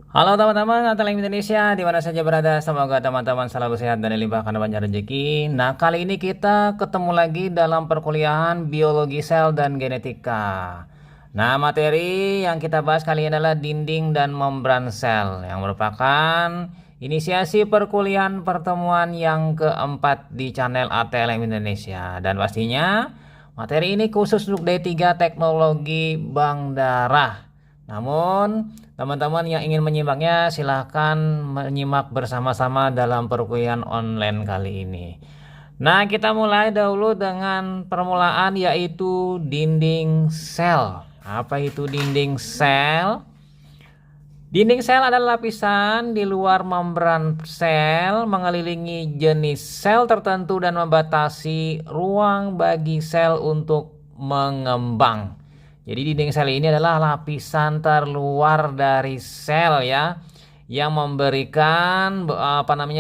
Halo teman-teman, Ateleng Indonesia, di mana saja berada, semoga teman-teman selalu sehat dan dilimpahkan banyak rezeki. Nah, kali ini kita ketemu lagi dalam perkuliahan biologi sel dan genetika. Nah, materi yang kita bahas kali ini adalah dinding dan membran sel, yang merupakan inisiasi perkuliahan pertemuan yang keempat di channel ATLM Indonesia. Dan pastinya materi ini khusus untuk D3 Teknologi Bank Darah. Namun, teman-teman yang ingin menyimaknya silahkan menyimak bersama-sama dalam perkuliahan online kali ini. Nah, kita mulai dahulu dengan permulaan yaitu dinding sel. Apa itu dinding sel? Dinding sel adalah lapisan di luar membran sel mengelilingi jenis sel tertentu dan membatasi ruang bagi sel untuk mengembang. Jadi dinding sel ini adalah lapisan terluar dari sel ya, yang memberikan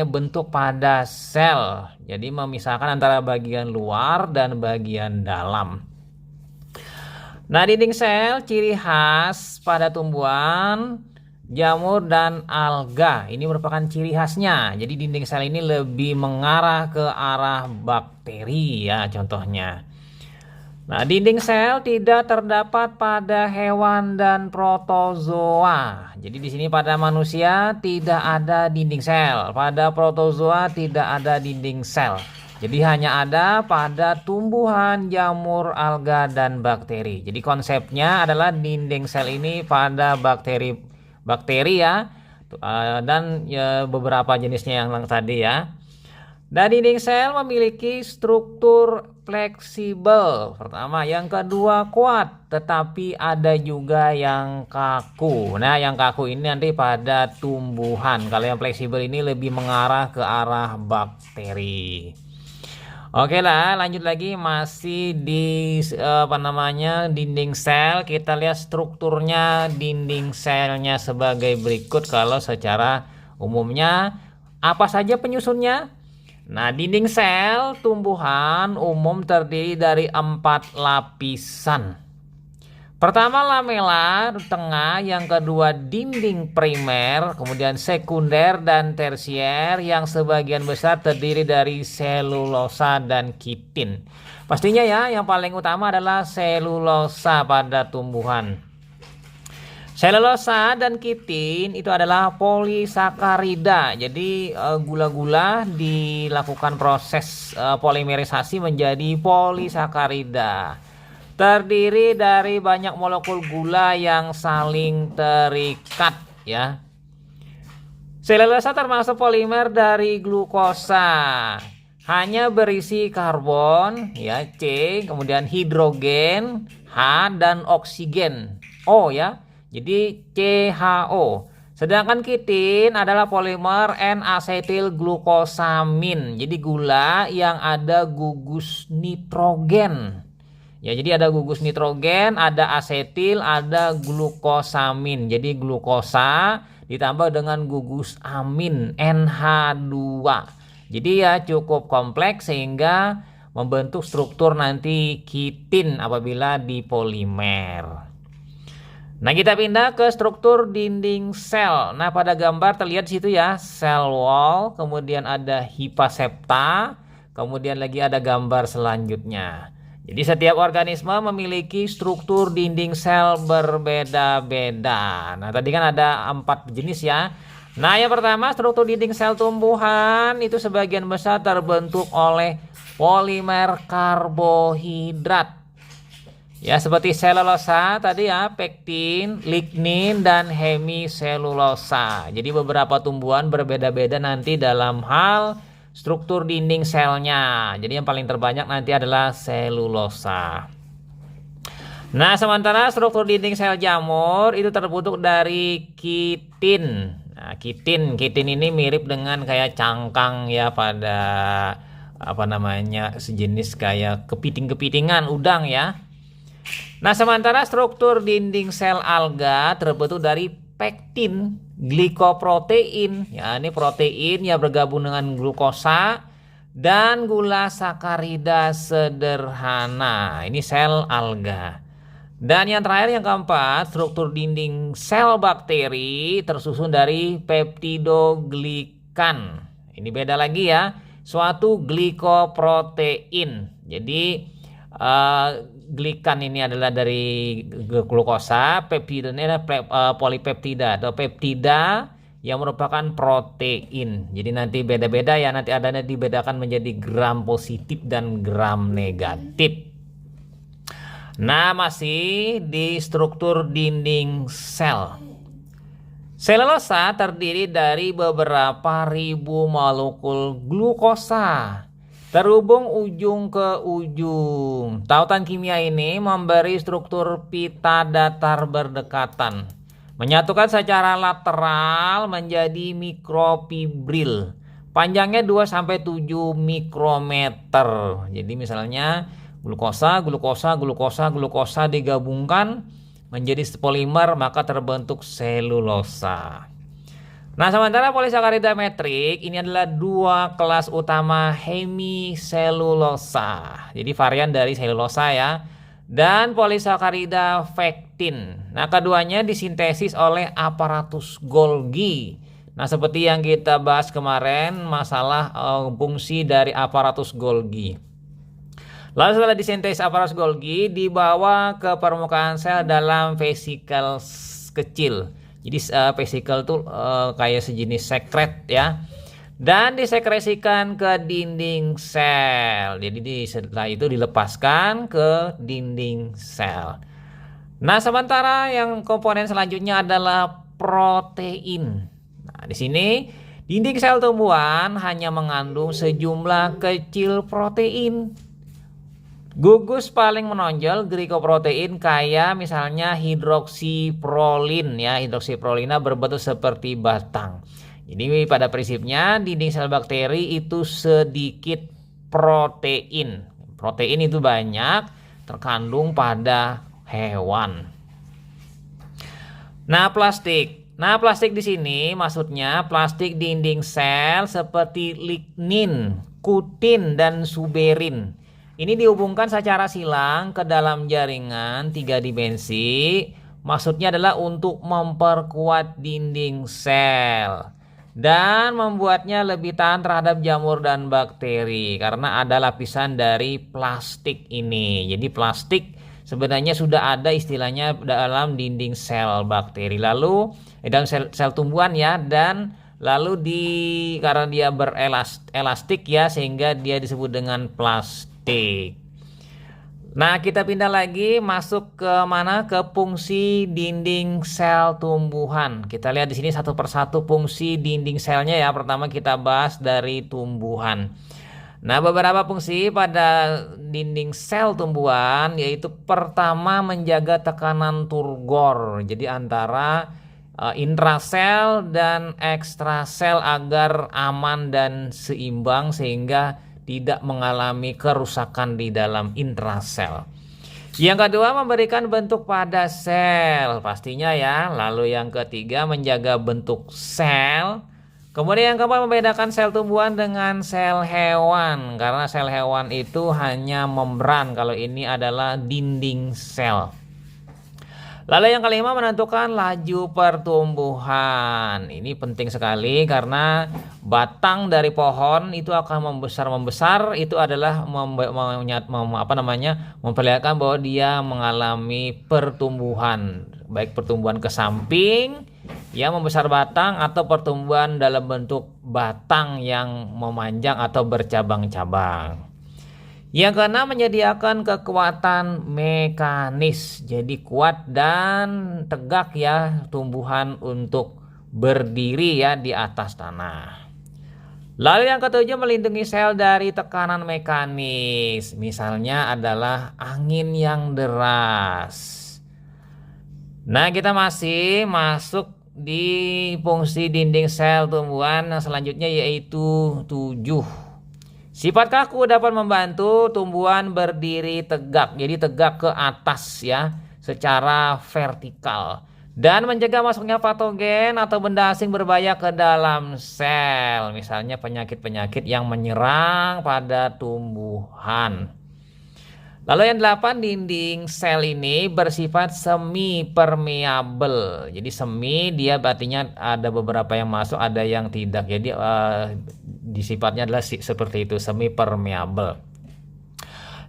bentuk pada sel. Jadi memisahkan antara bagian luar dan bagian dalam. Nah, dinding sel ciri khas pada tumbuhan, jamur, dan alga. Ini merupakan ciri khasnya. Jadi dinding sel ini lebih mengarah ke arah bakteri ya contohnya. Nah, dinding sel tidak terdapat pada hewan dan protozoa. Jadi di sini pada manusia tidak ada dinding sel, pada protozoa tidak ada dinding sel. Jadi hanya ada pada tumbuhan, jamur, alga, dan bakteri. Jadi konsepnya adalah dinding sel ini pada bakteri ya, dan ya, beberapa jenisnya yang tadi ya. Dan dinding sel memiliki struktur fleksibel. Pertama, yang kedua kuat, tetapi ada juga yang kaku. Nah, yang kaku ini nanti pada tumbuhan. Kalau yang fleksibel ini lebih mengarah ke arah bakteri. Oke lah, lanjut lagi masih di dinding sel. Kita lihat strukturnya dinding selnya sebagai berikut. Kalau secara umumnya apa saja penyusunnya? Nah, dinding sel tumbuhan umum terdiri dari 4 lapisan. Pertama lamela tengah, yang kedua dinding primer, kemudian sekunder dan tersier yang sebagian besar terdiri dari selulosa dan kitin. Pastinya ya, yang paling utama adalah selulosa pada tumbuhan. Selulosa dan kitin itu adalah polisakarida. Jadi gula-gula dilakukan proses polimerisasi menjadi polisakarida. Terdiri dari banyak molekul gula yang saling terikat ya. Selulosa termasuk polimer dari glukosa. Hanya berisi karbon ya, C, kemudian hidrogen H, dan oksigen O ya. Jadi CHO. Sedangkan kitin adalah polimer N-asetil glukosamin. Jadi gula yang ada gugus nitrogen. Ya, jadi ada gugus nitrogen, ada asetil, ada glukosamin. Jadi glukosa ditambah dengan gugus amin NH2. Jadi ya cukup kompleks sehingga membentuk struktur nanti kitin apabila dipolimer. Nah, kita pindah ke struktur dinding sel. Nah, pada gambar terlihat di situ ya, cell wall, kemudian ada hipasepta, kemudian lagi ada gambar selanjutnya. Jadi setiap organisme memiliki struktur dinding sel berbeda-beda. Nah, tadi kan ada 4 jenis ya. Nah, yang pertama struktur dinding sel tumbuhan itu sebagian besar terbentuk oleh polimer karbohidrat. Ya, seperti selulosa tadi ya, pektin, lignin, dan hemiselulosa. Jadi beberapa tumbuhan berbeda-beda nanti dalam hal struktur dinding selnya. Jadi yang paling terbanyak nanti adalah selulosa. Nah, sementara struktur dinding sel jamur itu terbentuk dari kitin. Nah, kitin ini mirip dengan kayak cangkang ya, pada sejenis kayak kepiting-kepitingan udang ya. Nah, sementara struktur dinding sel alga terbentuk dari pektin, glikoprotein, ya ini protein yang bergabung dengan glukosa, dan gula sakarida sederhana. Ini sel alga. Dan yang terakhir, yang keempat, struktur dinding sel bakteri tersusun dari peptidoglikan. Ini beda lagi ya, suatu glikoprotein. Jadi glikan ini adalah dari glukosa, peptida ini adalah polipeptida atau peptida yang merupakan protein. Jadi nanti beda-beda ya, nanti adanya dibedakan menjadi gram positif dan gram negatif. Nah, masih di struktur dinding sel. Selulosa terdiri dari beberapa ribu molekul glukosa terhubung ujung ke ujung. Tautan kimia ini memberi struktur pita datar berdekatan, menyatukan secara lateral menjadi mikrofibril. Panjangnya 2-7 mikrometer. Jadi misalnya glukosa digabungkan menjadi polimer, maka terbentuk selulosa. Nah, sementara polisakarida metrik ini adalah dua kelas utama hemiselulosa. Jadi varian dari selulosa ya. Dan polisakarida pektin. Nah, keduanya disintesis oleh aparatus Golgi. Nah, seperti yang kita bahas kemarin masalah fungsi dari aparatus Golgi. Lalu setelah disintesis aparatus Golgi dibawa ke permukaan sel dalam vesikel kecil. Jadi vesikel itu kayak sejenis sekret ya. Dan disekresikan ke dinding sel. Jadi setelah itu dilepaskan ke dinding sel. Nah, sementara yang komponen selanjutnya adalah protein. Nah, di sini dinding sel tumbuhan hanya mengandung sejumlah kecil protein. Gugus paling menonjol glikoprotein kayak misalnya hidroksiprolin ya. Hidroksiprolina berbentuk seperti batang. Jadi pada prinsipnya dinding sel bakteri itu sedikit protein. Protein itu banyak terkandung pada hewan. Nah, plastik. Nah, plastik di sini maksudnya plastik dinding sel seperti lignin, kutin, dan suberin. Ini dihubungkan secara silang ke dalam jaringan 3 dimensi. Maksudnya adalah untuk memperkuat dinding sel dan membuatnya lebih tahan terhadap jamur dan bakteri karena ada lapisan dari plastik ini. Jadi plastik sebenarnya sudah ada istilahnya dalam dinding sel bakteri, lalu dalam sel tumbuhan ya, dan lalu karena dia berelastik ya, sehingga dia disebut dengan plastik. Nah, kita pindah lagi masuk ke mana? Ke fungsi dinding sel tumbuhan. Kita lihat di sini satu persatu fungsi dinding selnya ya. Pertama kita bahas dari tumbuhan. Nah, beberapa fungsi pada dinding sel tumbuhan yaitu pertama menjaga tekanan turgor. Jadi antara intrasel dan ekstrasel agar aman dan seimbang sehingga tidak mengalami kerusakan di dalam intrasel. Yang kedua, memberikan bentuk pada sel pastinya ya. Lalu yang ketiga, menjaga bentuk sel. Kemudian yang keempat, membedakan sel tumbuhan dengan sel hewan, karena sel hewan itu hanya membran, kalau ini adalah dinding sel. Lalu yang kelima, menentukan laju pertumbuhan. Ini penting sekali karena batang dari pohon itu akan membesar itu adalah memperlihatkan bahwa dia mengalami pertumbuhan, baik pertumbuhan ke samping yang membesar batang atau pertumbuhan dalam bentuk batang yang memanjang atau bercabang-cabang. Yang keenam, menyediakan kekuatan mekanis. Jadi kuat dan tegak ya tumbuhan untuk berdiri ya di atas tanah. Lalu yang ketujuh, melindungi sel dari tekanan mekanis. Misalnya adalah angin yang deras. Nah, kita masih masuk di fungsi dinding sel tumbuhan yang selanjutnya yaitu 7. Sifat kaku dapat membantu tumbuhan berdiri tegak, jadi tegak ke atas ya, secara vertikal. Dan mencegah masuknya patogen atau benda asing berbahaya ke dalam sel. Misalnya penyakit-penyakit yang menyerang pada tumbuhan. Lalu yang 8, dinding sel ini bersifat semi permeabel. Jadi semi dia artinya ada beberapa yang masuk, ada yang tidak. Jadi sifatnya adalah seperti itu, semi permeabel.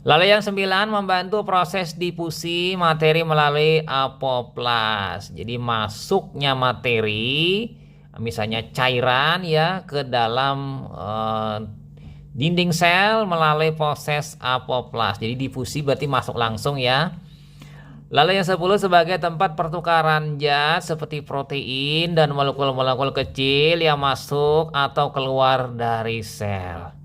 Lalu yang 9, membantu proses difusi materi melalui apoplas. Jadi masuknya materi, misalnya cairan ya, ke dalam dinding sel melalui proses apoplas. Jadi difusi berarti masuk langsung ya. Lalu yang 10, sebagai tempat pertukaran zat seperti protein dan molekul-molekul kecil yang masuk atau keluar dari sel.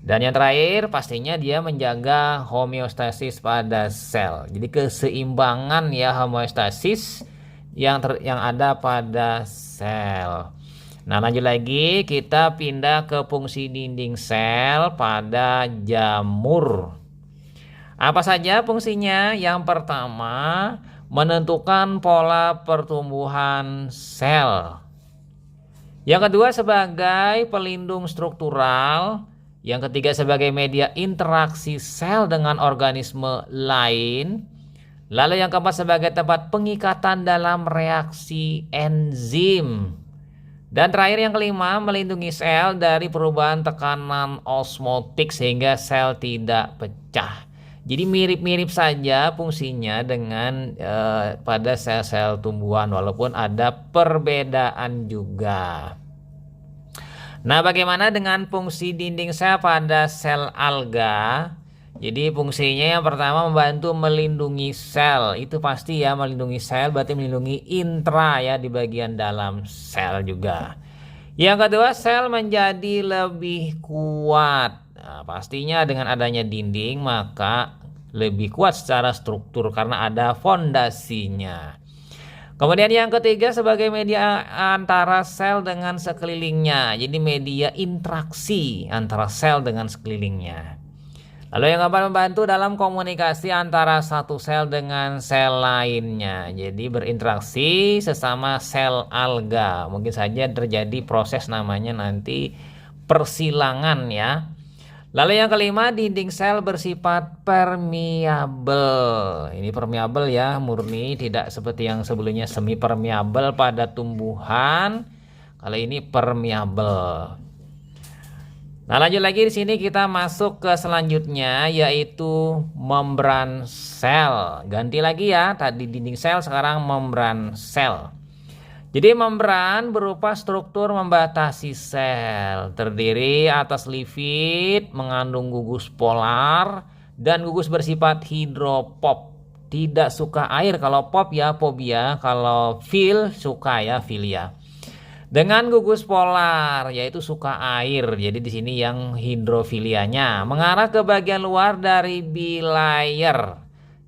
Dan yang terakhir pastinya dia menjaga homeostasis pada sel. Jadi keseimbangan ya, homeostasis yang ada pada sel. Nah, lanjut lagi, kita pindah ke fungsi dinding sel pada jamur. Apa saja fungsinya? Yang pertama, menentukan pola pertumbuhan sel. Yang kedua, sebagai pelindung struktural. Yang ketiga, sebagai media interaksi sel dengan organisme lain. Lalu yang keempat, sebagai tempat pengikatan dalam reaksi enzim. Dan terakhir yang kelima, melindungi sel dari perubahan tekanan osmotik sehingga sel tidak pecah. Jadi mirip-mirip saja fungsinya dengan pada sel-sel tumbuhan, walaupun ada perbedaan juga. Nah, bagaimana dengan fungsi dinding sel pada sel alga? Jadi fungsinya yang pertama, membantu melindungi sel. Itu pasti ya, melindungi sel berarti melindungi intra ya, di bagian dalam sel juga. Yang kedua, sel menjadi lebih kuat. Nah, pastinya dengan adanya dinding maka lebih kuat secara struktur karena ada fondasinya. Kemudian yang ketiga, sebagai media antara sel dengan sekelilingnya. Jadi media interaksi antara sel dengan sekelilingnya. Lalu yang keempat, membantu dalam komunikasi antara satu sel dengan sel lainnya. Jadi berinteraksi sesama sel alga. Mungkin saja terjadi proses namanya nanti persilangan ya. Lalu yang kelima, dinding sel bersifat permeabel. Ini permeabel ya, murni, tidak seperti yang sebelumnya semi permeabel pada tumbuhan. Kalau ini permeabel. Nah, lanjut lagi di sini kita masuk ke selanjutnya, yaitu membran sel. Ganti lagi ya, tadi dinding sel, sekarang membran sel. Jadi membran berupa struktur membatasi sel, terdiri atas lipid, mengandung gugus polar, dan gugus bersifat hidropop. Tidak suka air, kalau pop ya fobia, kalau fil suka ya filia. Dengan gugus polar, yaitu suka air. Jadi di sini yang hidrofilianya mengarah ke bagian luar dari bilayer.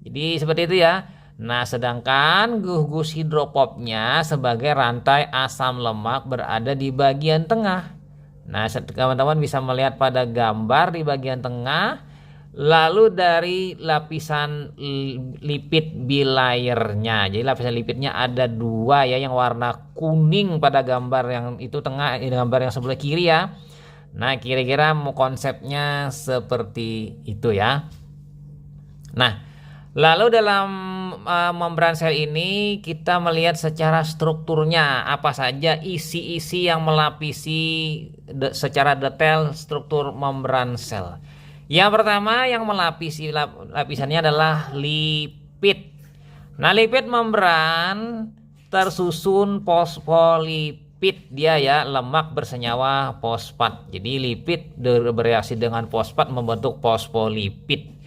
Jadi seperti itu ya. Nah, sedangkan gugus hidropopnya sebagai rantai asam lemak berada di bagian tengah. Nah, teman-teman bisa melihat pada gambar di bagian tengah. Lalu dari lapisan lipid bilayernya, jadi lapisan lipidnya ada dua ya, yang warna kuning pada gambar yang itu tengah, ini gambar yang sebelah kiri ya. Nah, kira-kira konsepnya seperti itu ya. Nah, lalu dalam membran sel ini kita melihat secara strukturnya apa saja isi-isi yang melapisi secara detail struktur membran sel. Yang pertama yang melapisi lapisannya adalah lipid. Nah, lipid membran tersusun fosfolipid dia ya, lemak bersenyawa fosfat. Jadi lipid bereaksi dengan fosfat membentuk fosfolipid.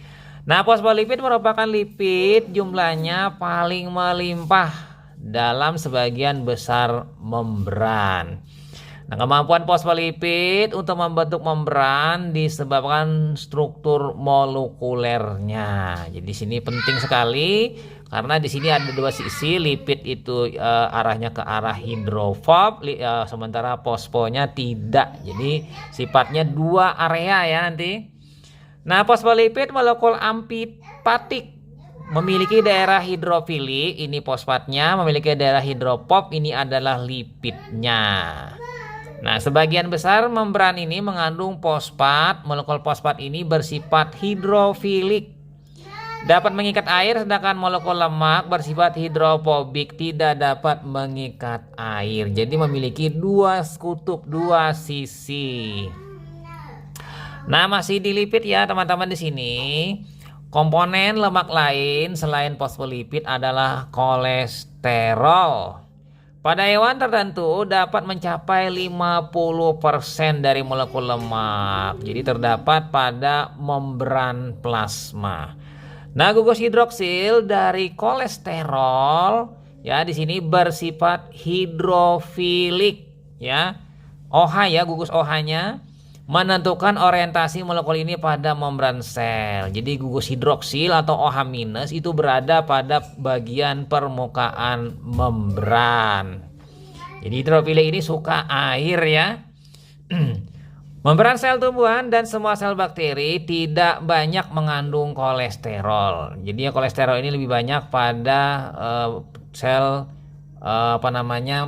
Nah, fosfolipid merupakan lipid jumlahnya paling melimpah dalam sebagian besar membran. Nah, kemampuan fosfolipid untuk membentuk membran disebabkan struktur molekulernya. Jadi sini penting sekali karena di sini ada dua sisi, lipid itu arahnya ke arah hidrofob, sementara fosfonya tidak. Jadi sifatnya dua area ya nanti. Nah, fosfolipid molekul amfipatik memiliki daerah hidrofili, ini fosfatnya, memiliki daerah hidrofob, ini adalah lipidnya. Nah, sebagian besar membran ini mengandung fosfat. Molekul fosfat ini bersifat hidrofilik. dapat mengikat air, sedangkan molekul lemak bersifat hidrofobik, tidak dapat mengikat air. Jadi memiliki dua kutub, dua sisi. Nah, masih di lipid ya teman-teman di sini. Komponen lemak lain selain fosfolipid adalah kolesterol. Pada hewan tertentu dapat mencapai 50% dari molekul lemak. Jadi terdapat pada membran plasma. Nah, gugus hidroksil dari kolesterol ya di sini bersifat hidrofilik ya. OH ya, gugus OH-nya menentukan orientasi molekul ini pada membran sel. Jadi gugus hidroksil atau OH- itu berada pada bagian permukaan membran. Jadi hidrofilik ini suka air ya. Membran sel tumbuhan dan semua sel bakteri tidak banyak mengandung kolesterol. Jadi ya kolesterol ini lebih banyak pada sel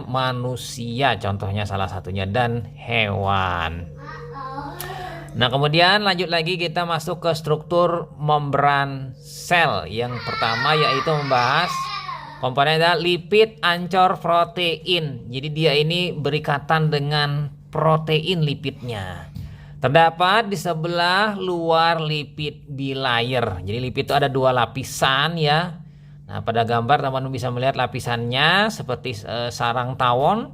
manusia, contohnya salah satunya, dan hewan. Nah, kemudian lanjut lagi kita masuk ke struktur membran sel. Yang pertama yaitu membahas komponen lipid ancor protein. Jadi dia ini berikatan dengan protein lipidnya. Terdapat di sebelah luar lipid bilayer. Jadi lipid itu ada dua lapisan ya. Nah, pada gambar teman-teman bisa melihat lapisannya seperti sarang tawon,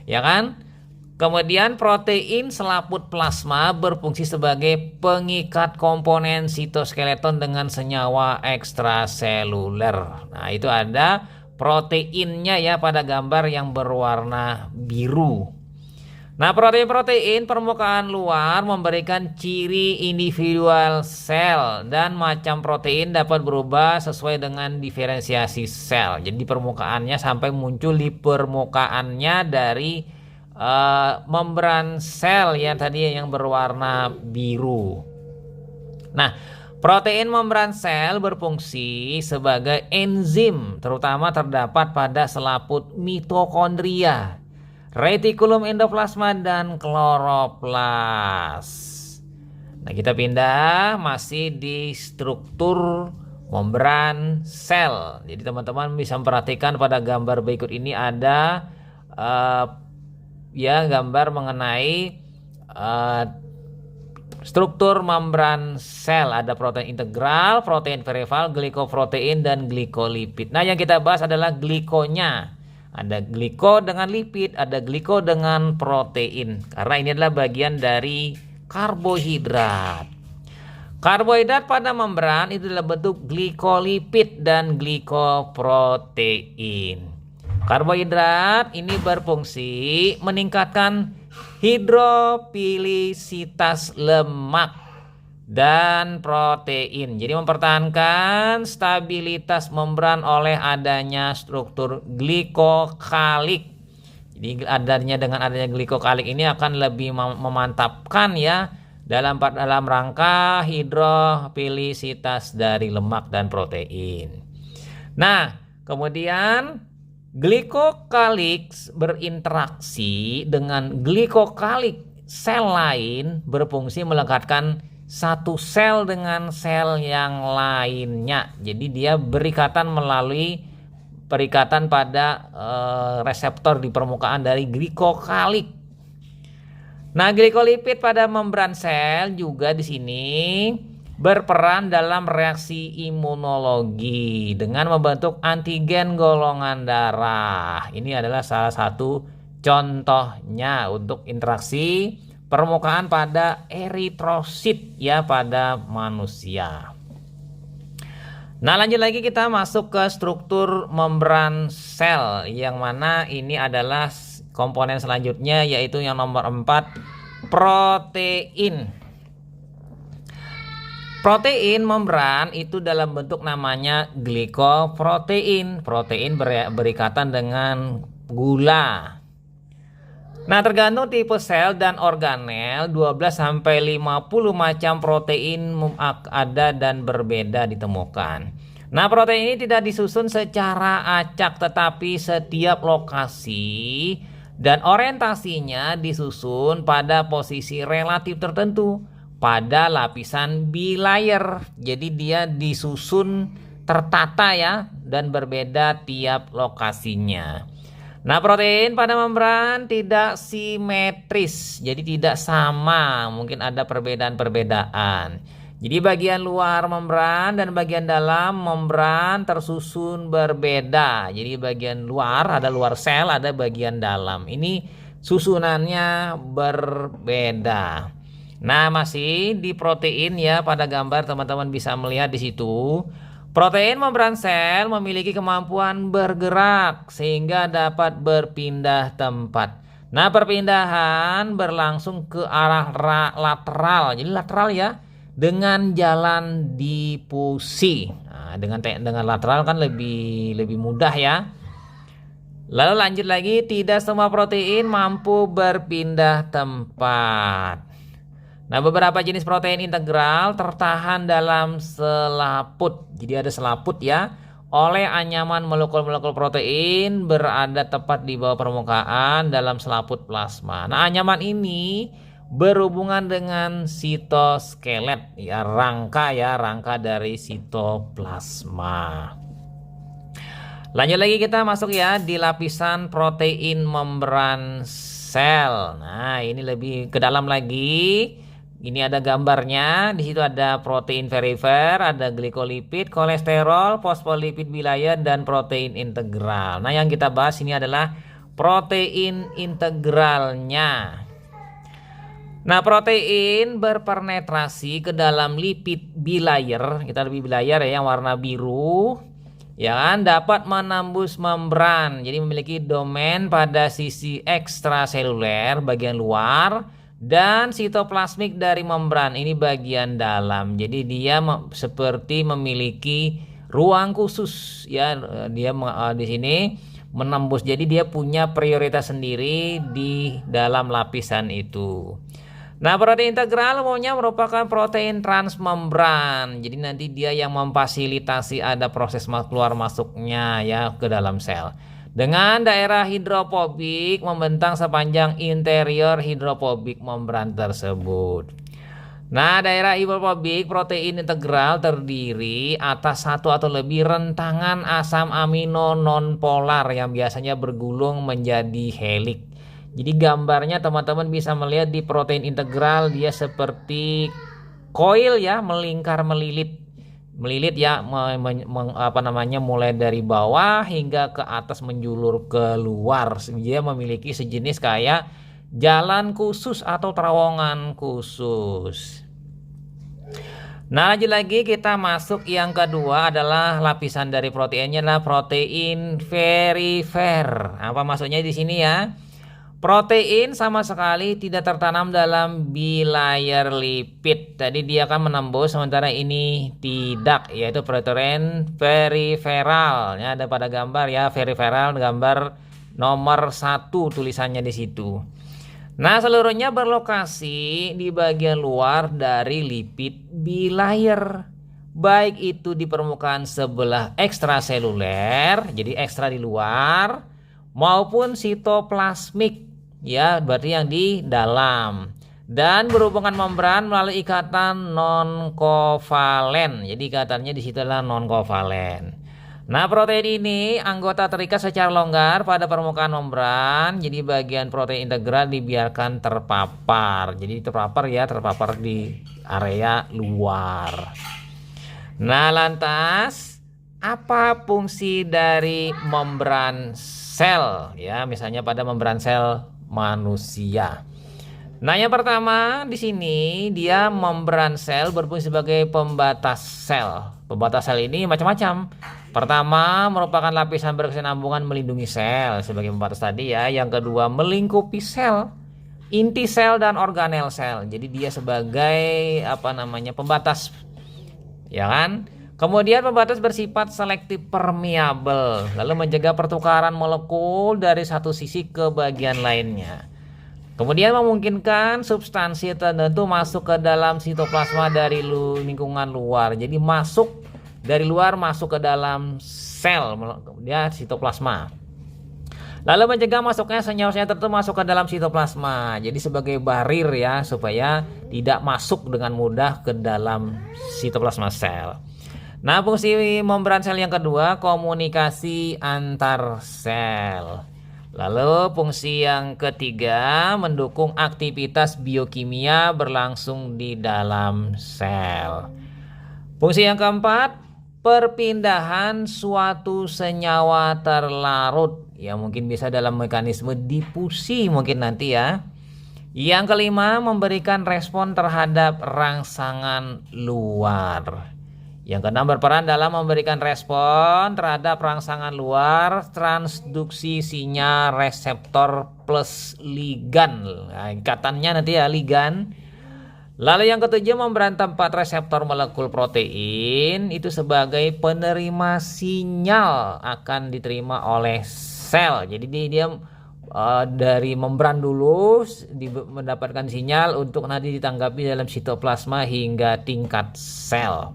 ya kan? Kemudian protein selaput plasma berfungsi sebagai pengikat komponen sitoskeleton dengan senyawa ekstraseluler. Nah, itu ada proteinnya ya pada gambar yang berwarna biru. Nah, protein-protein permukaan luar memberikan ciri individual sel dan macam protein dapat berubah sesuai dengan diferensiasi sel. Jadi permukaannya sampai muncul di permukaannya dari membran sel yang tadi yang berwarna biru. Nah, protein membran sel berfungsi sebagai enzim, terutama terdapat pada selaput mitokondria, retikulum endoplasma, dan kloroplas. Nah, kita pindah masih di struktur membran sel. Jadi teman-teman bisa memperhatikan pada gambar berikut ini ada gambar mengenai struktur membran sel. Ada protein integral, protein peripheral, glikoprotein, dan glikolipid. Nah, yang kita bahas adalah glikonya. Ada gliko dengan lipid, ada gliko dengan protein. Karena ini adalah bagian dari karbohidrat. Karbohidrat pada membran itu adalah bentuk glikolipid dan glikoprotein. Karbohidrat ini berfungsi meningkatkan hidropilisitas lemak dan protein. Jadi mempertahankan stabilitas membran oleh adanya struktur glikokalik. Jadi dengan adanya glikokalik ini akan lebih memantapkan ya dalam rangka hidropilisitas dari lemak dan protein. Nah, kemudian glikokalik berinteraksi dengan glikokalik sel lain berfungsi melekatkan satu sel dengan sel yang lainnya. Jadi dia berikatan melalui perikatan pada reseptor di permukaan dari glikokalik. Nah, glikolipid pada membran sel juga di sini berperan dalam reaksi imunologi dengan membentuk antigen golongan darah. Ini adalah salah satu contohnya untuk interaksi permukaan pada eritrosit ya pada manusia. Nah, lanjut lagi kita masuk ke struktur membran sel, yang mana ini adalah komponen selanjutnya yaitu yang nomor 4, protein. Protein membran itu dalam bentuk namanya glikoprotein. Protein berikatan dengan gula. Nah, tergantung tipe sel dan organel, 12-50 macam protein ada dan berbeda ditemukan. Nah, protein ini tidak disusun secara acak, tetapi setiap lokasi dan orientasinya disusun pada posisi relatif tertentu. pada lapisan bilayer. Jadi dia disusun tertata ya dan berbeda tiap lokasinya. Nah, protein pada membran tidak simetris, jadi tidak sama, mungkin ada perbedaan-perbedaan. Jadi bagian luar membran dan bagian dalam membran tersusun berbeda. Jadi bagian luar ada luar sel, ada bagian dalam. Ini susunannya berbeda. Nah, masih di protein ya, pada gambar teman-teman bisa melihat di situ. Protein membran sel memiliki kemampuan bergerak sehingga dapat berpindah tempat. Nah, perpindahan berlangsung ke arah lateral. Jadi lateral ya, dengan jalan difusi. Nah, dengan lateral kan lebih mudah ya. Lalu lanjut lagi, tidak semua protein mampu berpindah tempat. Nah, beberapa jenis protein integral tertahan dalam selaput. Jadi ada selaput ya, oleh anyaman molekul-molekul protein berada tepat di bawah permukaan dalam selaput plasma. Nah, anyaman ini berhubungan dengan sitoskelet ya, rangka dari sitoplasma. Lanjut lagi, kita masuk ya di lapisan protein membran sel. Nah, ini lebih ke dalam lagi. Ini ada gambarnya, di situ ada protein perifer, ada glikolipid, kolesterol, fosfolipid bilayer, dan protein integral. Nah, yang kita bahas ini adalah protein integralnya. Nah, protein berpenetrasi ke dalam lipid bilayer, kita lebih bilayer ya, yang warna biru, ya kan, dapat menembus membran. Jadi memiliki domain pada sisi ekstraseluler bagian luar dan sitoplasmik dari membran ini bagian dalam. Jadi dia seperti memiliki ruang khusus ya, dia di sini menembus. Jadi dia punya prioritas sendiri di dalam lapisan itu. Nah, protein integral umumnya merupakan protein transmembran. Jadi nanti dia yang memfasilitasi ada proses keluar masuknya ya ke dalam sel. Dengan daerah hidrofobik membentang sepanjang interior hidrofobik membran tersebut. Nah, daerah hidrofobik protein integral terdiri atas satu atau lebih rentangan asam amino nonpolar yang biasanya bergulung menjadi heliks. Jadi gambarnya teman-teman bisa melihat di protein integral dia seperti koil ya, melingkar melilit ya, mulai dari bawah hingga ke atas menjulur keluar. Dia memiliki sejenis kayak jalan khusus atau terowongan khusus. Nah, lanjut lagi kita masuk yang kedua adalah lapisan dari proteinnya adalah protein perifer. Apa maksudnya di sini ya? Protein sama sekali tidak tertanam dalam bilayer lipid. Tadi dia akan menembus, sementara ini tidak, yaitu protein periferal. Ya, ada pada gambar ya, periferal gambar nomor 1 tulisannya di situ. Nah, seluruhnya berlokasi di bagian luar dari lipid bilayer. Baik itu di permukaan sebelah ekstraseluler, jadi ekstra di luar, maupun sitoplasmik ya, berarti yang di dalam, dan berhubungan membran melalui ikatan non kovalen. Jadi ikatannya di situ adalah non kovalen. Nah, protein ini anggota terikat secara longgar pada permukaan membran. Jadi bagian protein integral dibiarkan terpapar. Jadi terpapar di area luar. Nah, lantas apa fungsi dari membran sel ya, misalnya pada membran sel manusia? Nah, yang pertama di sini dia membran sel berfungsi sebagai pembatas sel. Pembatas sel ini macam-macam. Pertama, merupakan lapisan berkesinambungan melindungi sel sebagai pembatas tadi ya. Yang kedua, melingkupi sel, inti sel dan organel sel. Jadi dia sebagai pembatas. Ya kan? Kemudian pembatas bersifat selektif permeabel, lalu mencegah pertukaran molekul dari satu sisi ke bagian lainnya. Kemudian memungkinkan substansi tertentu masuk ke dalam sitoplasma dari lingkungan luar. Jadi masuk dari luar masuk ke dalam sel, dia sitoplasma. Lalu mencegah masuknya senyawa-senyawa tertentu masuk ke dalam sitoplasma. Jadi sebagai barir ya, supaya tidak masuk dengan mudah ke dalam sitoplasma sel. Nah, fungsi membran sel yang kedua, komunikasi antar sel. Lalu fungsi yang ketiga, mendukung aktivitas biokimia berlangsung di dalam sel. Fungsi yang keempat, perpindahan suatu senyawa terlarut. Ya mungkin bisa dalam mekanisme difusi mungkin nanti ya. Yang kelima, memberikan respon terhadap rangsangan luar. Yang keenam, berperan dalam memberikan respon terhadap rangsangan luar, transduksi sinyal reseptor plus ligan. Nah, ikatannya nanti ya ligan. Lalu yang ketujuh, membran tempat reseptor molekul protein itu sebagai penerima sinyal akan diterima oleh sel. Jadi dia dari membran dulu mendapatkan sinyal untuk nanti ditanggapi dalam sitoplasma hingga tingkat sel.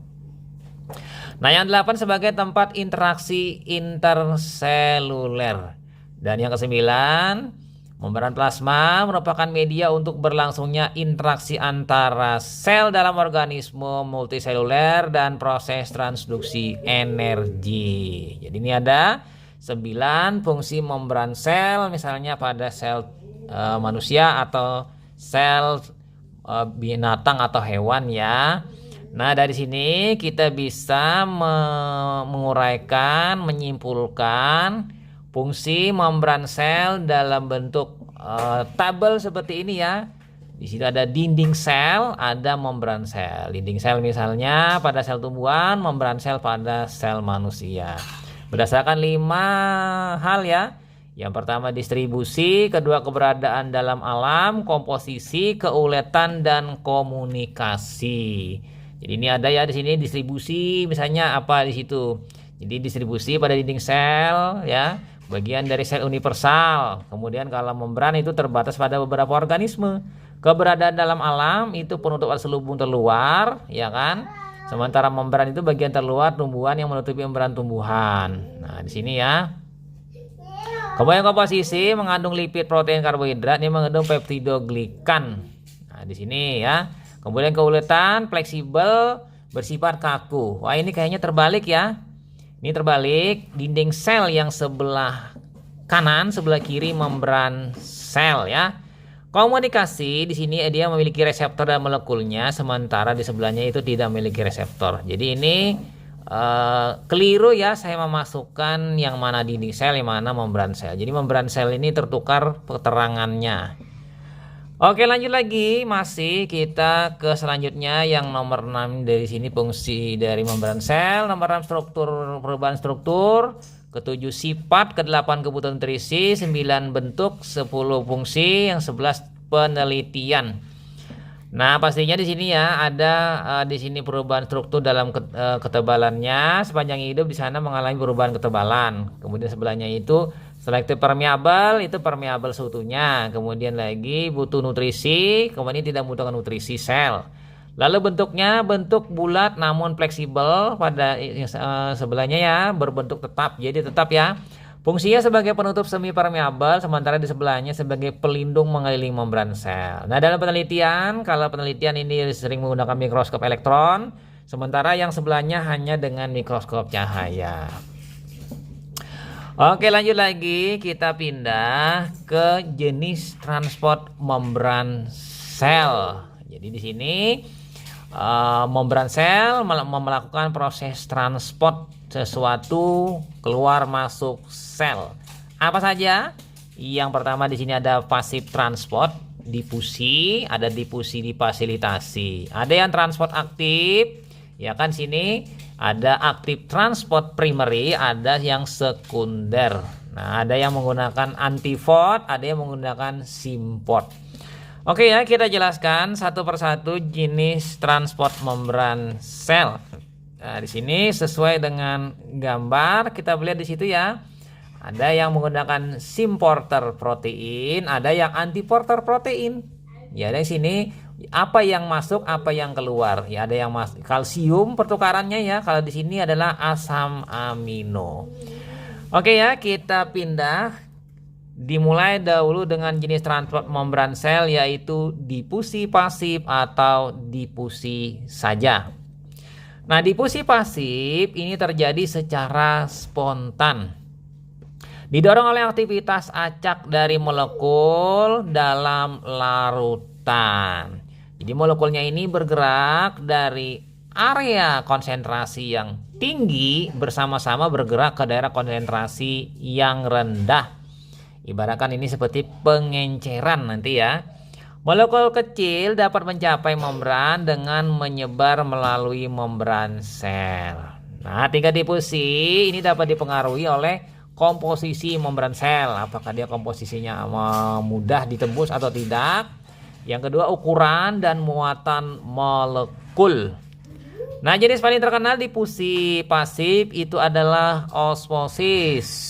Nah, yang 8 sebagai tempat interaksi interseluler. Dan yang kesembilan, membran plasma merupakan media untuk berlangsungnya interaksi antara sel dalam organisme multiseluler dan proses transduksi energi. Jadi ini ada 9 fungsi membran sel, misalnya pada sel manusia atau sel binatang atau hewan ya. Nah, dari sini kita bisa menguraikan, menyimpulkan fungsi membran sel dalam bentuk tabel seperti ini ya. Di situ ada dinding sel, ada membran sel. Dinding sel misalnya pada sel tumbuhan, membran sel pada sel manusia. Berdasarkan 5 hal ya. Yang pertama distribusi, kedua keberadaan dalam alam, komposisi, keuletan dan komunikasi. Jadi ini ada ya di sini distribusi, misalnya apa di situ. Jadi distribusi pada dinding sel ya. Bagian dari sel universal. Kemudian kalau membran itu terbatas pada beberapa organisme. Keberadaan dalam alam itu penutup selubung terluar, ya kan? Sementara membran itu bagian terluar tumbuhan yang menutupi membran tumbuhan. Nah, di sini ya. Kemudian komposisi mengandung lipid, protein, karbohidrat, ini mengandung peptidoglikan. Nah, di sini ya. Kemudian keuletan, fleksibel, bersifat kaku. Wah, ini kayaknya terbalik ya. Ini terbalik, dinding sel yang sebelah kanan, sebelah kiri membran sel ya. Komunikasi di sini dia memiliki reseptor dan molekulnya, sementara di sebelahnya itu tidak memiliki reseptor. Jadi ini keliru ya, saya memasukkan yang mana dinding sel, yang mana membran sel. Jadi membran sel ini tertukar keterangannya. Oke, lanjut lagi, masih kita ke selanjutnya yang nomor 6 dari sini fungsi dari membran sel, nomor 6 struktur, perubahan struktur, ke-7 sifat, ke-8 kebutuhan nutrisi, 9 bentuk, 10 fungsi, yang 11 penelitian. Nah, pastinya di sini ya ada di sini perubahan struktur dalam ketebalannya, sepanjang hidup di sana mengalami perubahan ketebalan. Kemudian sebelahnya itu selektif permeabel, itu permeabel seutuhnya. Kemudian lagi butuh nutrisi, kemudian tidak membutuhkan nutrisi sel. Lalu bentuknya bentuk bulat namun fleksibel, pada sebelahnya ya berbentuk tetap. Jadi tetap ya. Fungsinya sebagai penutup semi permeabel, sementara di sebelahnya sebagai pelindung mengelilingi membran sel. Nah, dalam penelitian, kalau penelitian ini sering menggunakan mikroskop elektron, sementara yang sebelahnya hanya dengan mikroskop cahaya. Oke, lanjut lagi, kita pindah ke jenis transport membran sel. Jadi di sini membran sel melakukan proses transport sesuatu keluar masuk sel. Apa saja? Yang pertama di sini ada pasif transport, difusi, ada difusi difasilitasi. Ada yang transport aktif, ya kan sini ada aktif transport primary, ada yang sekunder. Nah, ada yang menggunakan antivot, ada yang menggunakan simport. Oke ya, kita jelaskan satu persatu jenis transport membran sel. Nah, di sini sesuai dengan gambar kita lihat di situ ya. Ada yang menggunakan simporter protein, ada yang antiporter protein. Ya, ada di sini apa yang masuk, apa yang keluar. Ya, ada yang kalsium pertukarannya ya. Kalau di sini adalah asam amino. Oke ya, kita pindah Dimulai dahulu dengan jenis transport membran sel yaitu difusi pasif atau difusi saja. Nah, difusi pasif ini terjadi secara spontan. Didorong oleh aktivitas acak dari molekul dalam larutan. Jadi molekulnya ini bergerak dari area konsentrasi yang tinggi bersama-sama bergerak ke daerah konsentrasi yang rendah. Ibaratkan ini seperti pengenceran nanti ya. Molekul kecil dapat mencapai membran dengan menyebar melalui membran sel. Nah, tingkat difusi ini dapat dipengaruhi oleh komposisi membran sel. Apakah dia komposisinya mudah ditembus atau tidak. Yang kedua, ukuran dan muatan molekul. Nah, jenis paling terkenal difusi pasif itu adalah osmosis.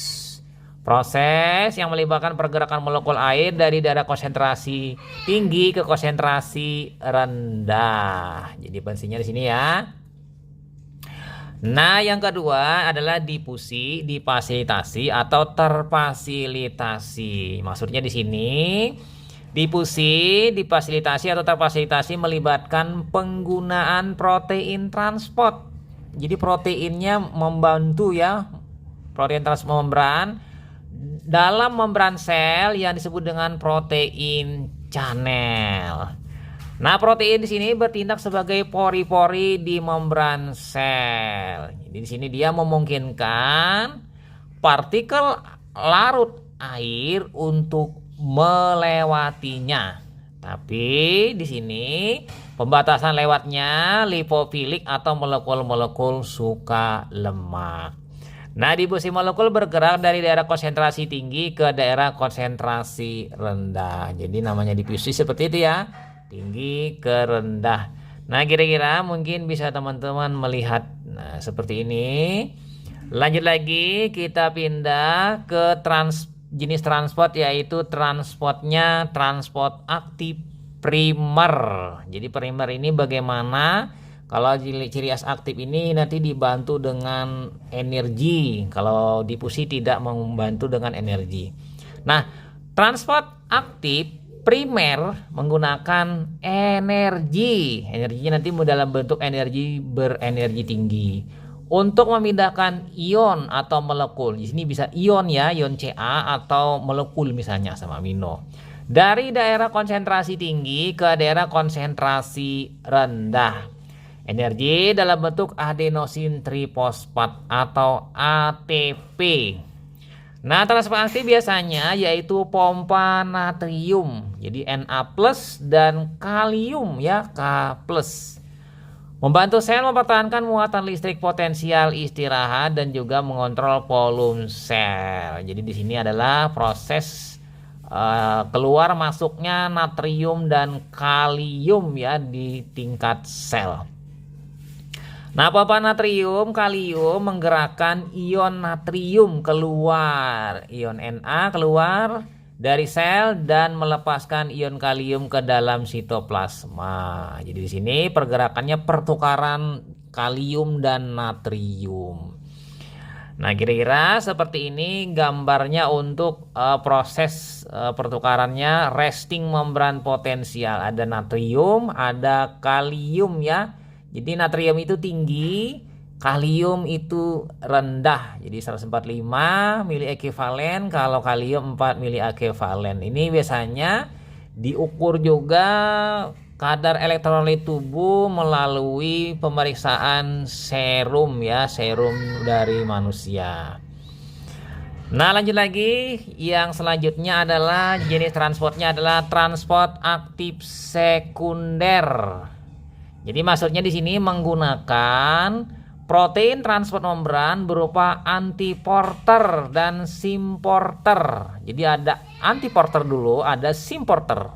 Proses yang melibatkan pergerakan molekul air dari daerah konsentrasi tinggi ke konsentrasi rendah. Jadi fungsinya di sini ya. Nah, yang kedua adalah difusi, difasilitasi atau terfasilitasi. Maksudnya di sini difusi, difasilitasi atau terfasilitasi melibatkan penggunaan protein transport. Jadi proteinnya membantu ya, protein transport membran dalam membran sel yang disebut dengan protein channel. Nah, protein di sini bertindak sebagai pori-pori di membran sel. Jadi di sini dia memungkinkan partikel larut air untuk melewatinya. Tapi di sini pembatasan lewatnya lipofilik atau molekul-molekul suka lemak. Nah, difusi molekul bergerak dari daerah konsentrasi tinggi ke daerah konsentrasi rendah. Jadi namanya difusi seperti itu ya, tinggi ke rendah. Nah, kira-kira mungkin bisa teman-teman melihat seperti ini. Lanjut lagi, kita pindah ke jenis transport yaitu transportnya transport aktif primer. Jadi primer ini bagaimana? Kalau ciri khas aktif ini nanti dibantu dengan energi. Kalau difusi tidak membantu dengan energi. Nah, transport aktif primer menggunakan energi. Energinya nanti dalam bentuk energi berenergi tinggi. Untuk memindahkan ion atau molekul. Di sini bisa ion ya, ion Ca atau molekul misalnya sama amino. Dari daerah konsentrasi tinggi ke daerah konsentrasi rendah. Energi dalam bentuk adenosin trifosfat atau ATP. Nah, transport aktif biasanya yaitu pompa natrium. Jadi Na+ dan kalium ya, K+. Membantu sel mempertahankan muatan listrik potensial istirahat dan juga mengontrol volume sel. Jadi di sini adalah proses keluar masuknya natrium dan kalium ya di tingkat sel. Nah, pompa natrium, kalium menggerakkan ion natrium keluar, ion Na keluar dari sel dan melepaskan ion kalium ke dalam sitoplasma. Jadi di sini pergerakannya pertukaran kalium dan natrium. Nah, kira-kira seperti ini gambarnya untuk proses pertukarannya resting membran potensial. Ada natrium, ada kalium ya. Jadi natrium itu tinggi, kalium itu rendah. Jadi 145 mili ekuivalen, kalau kalium 4 mili ekuivalen. Ini biasanya diukur juga kadar elektrolit tubuh melalui pemeriksaan serum ya, serum dari manusia. Nah, lanjut lagi, yang selanjutnya adalah jenis transportnya adalah transport aktif sekunder. Jadi maksudnya di sini menggunakan protein transport membran berupa antiporter dan symporter. Jadi ada antiporter dulu, ada symporter.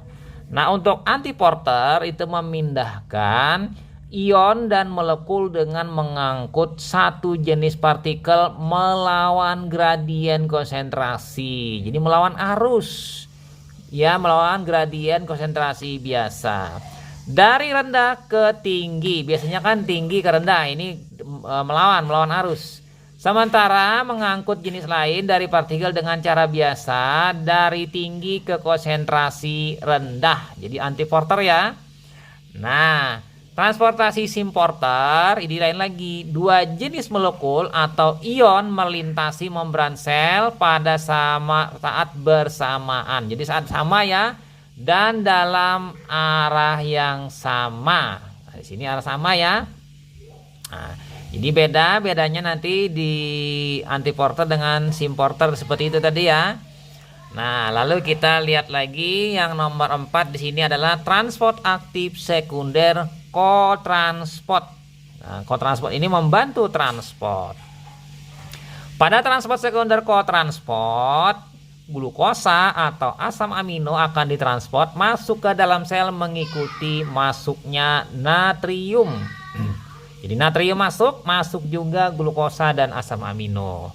Nah, untuk antiporter itu memindahkan ion dan molekul dengan mengangkut satu jenis partikel melawan gradien konsentrasi. Jadi melawan arus. Ya, melawan gradien konsentrasi biasa. Dari rendah ke tinggi, biasanya kan tinggi ke rendah, ini melawan arus. Sementara mengangkut jenis lain dari partikel dengan cara biasa dari tinggi ke konsentrasi rendah. Jadi antiporter ya. Nah, transportasi simporter ini lain lagi. Dua jenis molekul atau ion melintasi membran sel pada saat bersamaan. Jadi saat sama ya, dan dalam arah yang sama. Nah, di sini arah sama ya. Nah, jadi bedanya nanti di antiporter dengan simporter seperti itu tadi ya. Nah, lalu kita lihat lagi yang nomor 4 di sini adalah transport aktif sekunder kotransport. Nah, kotransport ini membantu transport. Pada transport sekunder kotransport, glukosa atau asam amino akan ditransport masuk ke dalam sel mengikuti masuknya natrium. Jadi natrium masuk juga glukosa dan asam amino.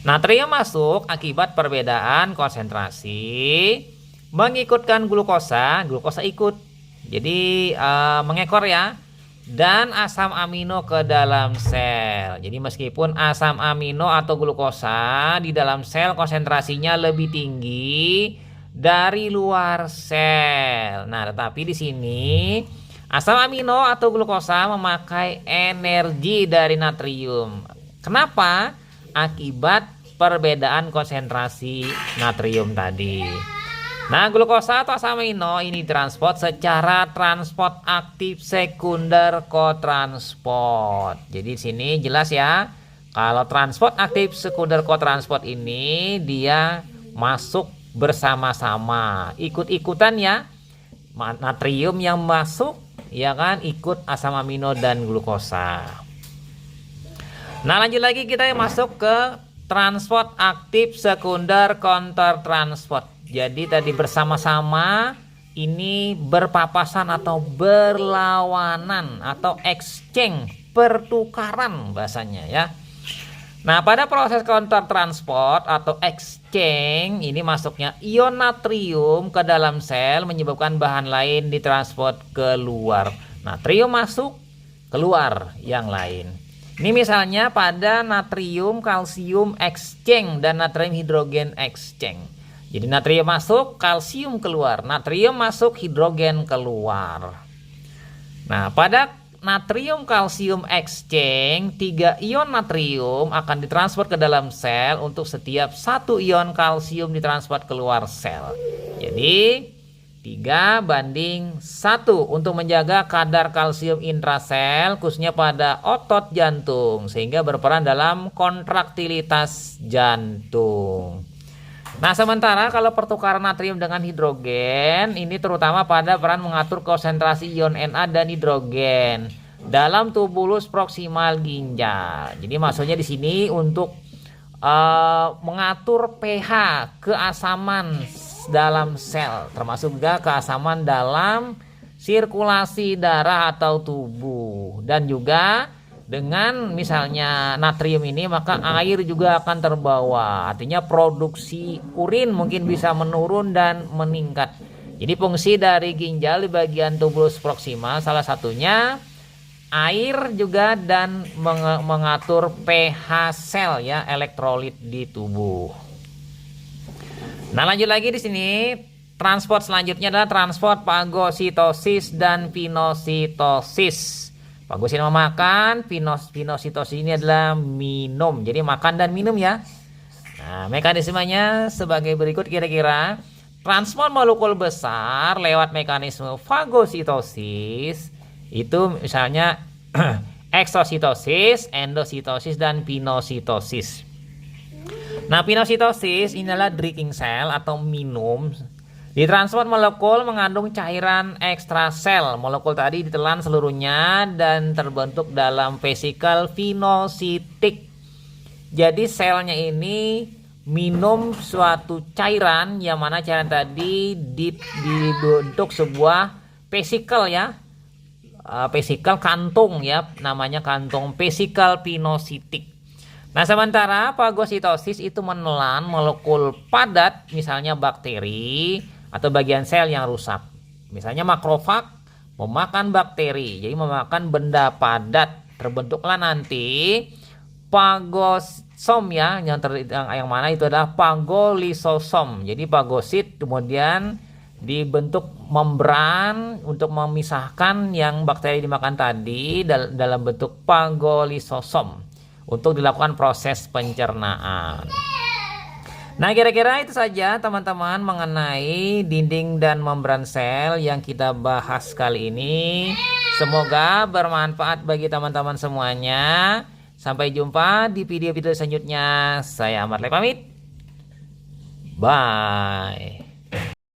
Natrium masuk akibat perbedaan konsentrasi, mengikutkan glukosa ikut. Jadi mengekor ya. Dan asam amino ke dalam sel. Jadi meskipun asam amino atau glukosa di dalam sel konsentrasinya lebih tinggi dari luar sel. Nah, tetapi di sini asam amino atau glukosa memakai energi dari natrium. Kenapa? Akibat perbedaan konsentrasi natrium tadi. Nah, glukosa atau asam amino ini transport secara transport aktif sekunder kotransport. Jadi di sini jelas ya, kalau transport aktif sekunder kotransport ini dia masuk bersama-sama, ikut-ikutan ya. Natrium yang masuk ya kan ikut asam amino dan glukosa. Nah, lanjut lagi kita masuk ke transport aktif sekunder counter transport. Jadi tadi bersama-sama ini berpapasan atau berlawanan atau exchange, pertukaran bahasanya ya. Nah, pada proses counter transport atau exchange ini masuknya ion natrium ke dalam sel menyebabkan bahan lain ditransport keluar. Natrium masuk, keluar yang lain. Ini misalnya pada natrium kalsium exchange dan natrium hidrogen exchange. Jadi natrium masuk, kalsium keluar, natrium masuk, hidrogen keluar. Nah, pada natrium kalsium exchange, 3 ion natrium akan ditransfer ke dalam sel untuk setiap 1 ion kalsium ditransfer keluar sel. Jadi 3:1 untuk menjaga kadar kalsium intrasel khususnya pada otot jantung sehingga berperan dalam kontraktilitas jantung. Nah, sementara kalau pertukaran natrium dengan hidrogen ini terutama pada peran mengatur konsentrasi ion Na dan hidrogen dalam tubulus proksimal ginjal. Jadi maksudnya di sini untuk mengatur pH keasaman dalam sel, termasuk juga keasaman dalam sirkulasi darah atau tubuh, dan juga dengan misalnya natrium ini maka air juga akan terbawa, artinya produksi urin mungkin bisa menurun dan meningkat. Jadi fungsi dari ginjal di bagian tubulus proksimal salah satunya air juga dan mengatur pH sel ya, elektrolit di tubuh. Nah, lanjut lagi di sini transport selanjutnya adalah transport fagositosis dan pinositosis. Fagosit memakan, pinositosis ini adalah minum. Jadi makan dan minum ya. Nah, mekanismenya sebagai berikut kira-kira. Transport molekul besar lewat mekanisme fagositosis itu misalnya eksositosis, endositosis, dan pinositosis. Nah, pinositosis ini adalah drinking cell atau minum. Ditransport molekul mengandung cairan ekstrasel. Molekul tadi ditelan seluruhnya dan terbentuk dalam vesikel pinositik. Jadi selnya ini minum suatu cairan yang mana cairan tadi dibentuk sebuah vesikel ya. Vesikel kantung ya, namanya kantung vesikel pinositik. Nah, sementara fagositosis itu menelan molekul padat misalnya bakteri atau bagian sel yang rusak. Misalnya makrofag memakan bakteri, jadi memakan benda padat. Terbentuklah nanti pagosom ya, yang mana itu adalah pagolisosom. Jadi pagosit kemudian dibentuk membran untuk memisahkan yang bakteri dimakan tadi dalam bentuk pagolisosom untuk dilakukan proses pencernaan. Nah, kira-kira itu saja teman-teman mengenai dinding dan membran sel yang kita bahas kali ini. Semoga bermanfaat bagi teman-teman semuanya. Sampai jumpa di video-video selanjutnya. Saya Amar Le pamit. Bye.